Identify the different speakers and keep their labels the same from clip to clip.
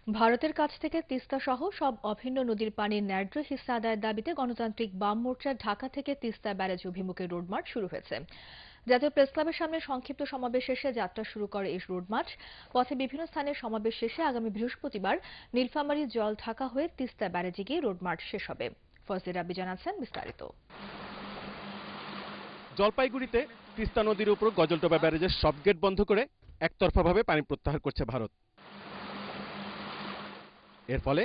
Speaker 1: ভারতের কাছ থেকে তিস্তা সহ সব অভিন্ন নদীর পানির ন্যায্য হিস্সা আদায়ের দাবিতে গণতান্ত্রিক বাম মোর্চার ঢাকা থেকে তিস্তা ব্যারেজ অভিমুখে রোড মার্চ শুরু হয়েছে। জাতীয় প্রেসক্লাবের সামনে সংক্ষিপ্ত সমাবেশ শেষে যাত্রা শুরু করে এই রোড মার্চ। পথে বিভিন্ন স্থানে সমাবেশ শেষে আগামী বৃহস্পতিবার নীলফামারী জল ঢাকা হয়ে তিস্তা ব্যারেজে গিয়ে রোড মার্চ শেষ হবে। ফজলে রাব্বি জানাচ্ছেন বিস্তারিত।
Speaker 2: জলপাইগুড়িতে তিস্তা নদীর উপর গজলডোবা ব্যারেজের সব গেট বন্ধ করে একতরফাভাবে পানি প্রত্যাহার করছে ভারত। এর ফলে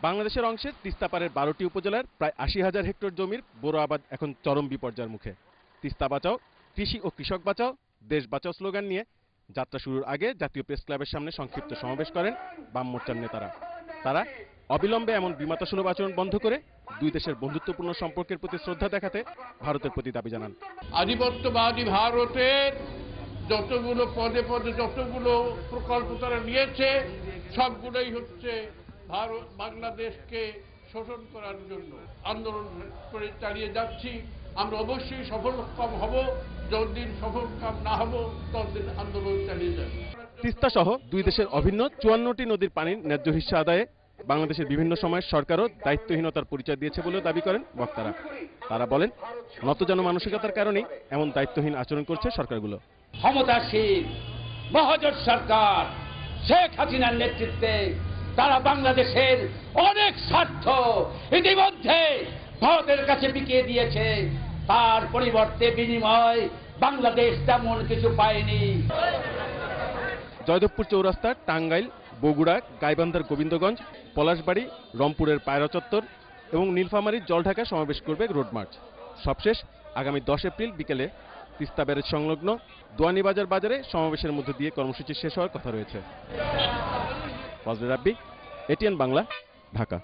Speaker 2: বাংলাদেশের অংশে তিস্তা পারের 12টি উপজেলার প্রায় 80,000 হেক্টর জমির বোরো আবাদ এখন চরম বিপর্যয়ের মুখে। তিস্তা বাঁচাও, কৃষি ও কৃষক বাঁচাও, দেশ বাঁচাও স্লোগান নিয়ে যাত্রা শুরুর আগে জাতীয় প্রেস ক্লাবের সামনে সংক্ষিপ্ত সমাবেশ করেন বাম মোর্চার নেতারা। তারা অবিলম্বে এমন বিমাতাসুলভ আচরণ বন্ধ করে দুই দেশের বন্ধুত্বপূর্ণ সম্পর্কের প্রতি শ্রদ্ধা দেখাতে ভারতের প্রতি দাবি জানান।
Speaker 3: আধিপত্যবাদী ভারতের যতগুলো পদে পদে যতগুলো প্রকল্প তারা নিয়েছে সবগুলোই হচ্ছে ভারত বাংলাদেশকে শোষণ করার জন্য। আন্দোলন করে চালিয়ে যাচ্ছি, আমরা অবশ্যই সফলকাম হব। যতদিন সফলকাম না হব ততদিন আন্দোলন চালিয়ে যাব।
Speaker 2: তিস্তা সহ দুই দেশের অভিন্ন 54টি নদীর পানির ন্যায্য হিস্সা আদায়ে বাংলাদেশের বিভিন্ন সময়ের সরকারও দায়িত্বহীনতার পরিচয় দিয়েছে বলেও দাবি করেন বক্তারা। তারা বলেন, নতজানু মানসিকতার কারণেই এমন দায়িত্বহীন আচরণ করছে সরকারগুলো।
Speaker 4: ক্ষমতাসীন মহাজোট সরকার শেখ হাসিনার নেতৃত্বে তারা বাংলাদেশের অনেক স্বার্থ ইতিমধ্যে ভারতের কাছে বিকিয়ে দিয়েছে। তার পরিবর্তে বিনিময় বাংলাদেশ তেমন কিছু পায়নি।
Speaker 2: জয়দেবপুর চৌরাস্তা, টাঙ্গাইল, বগুড়া, গাইবান্ধার গোবিন্দগঞ্জ, পলাশবাড়ি, রংপুরের পায়রা চত্বর এবং নীলফামারীর জলঢাকা সমাবেশ করবে রোড মার্চ। সবশেষ আগামী 10 এপ্রিল বিকেলে তিস্তা ব্যারেজ সংলগ্ন দোয়ানীবাজার বাজারে সমাবেশের মধ্য দিয়ে কর্মসূচি শেষ হওয়ার কথা রয়েছে। ফজলে রাব্বি, এটিএন বাংলা, ঢাকা।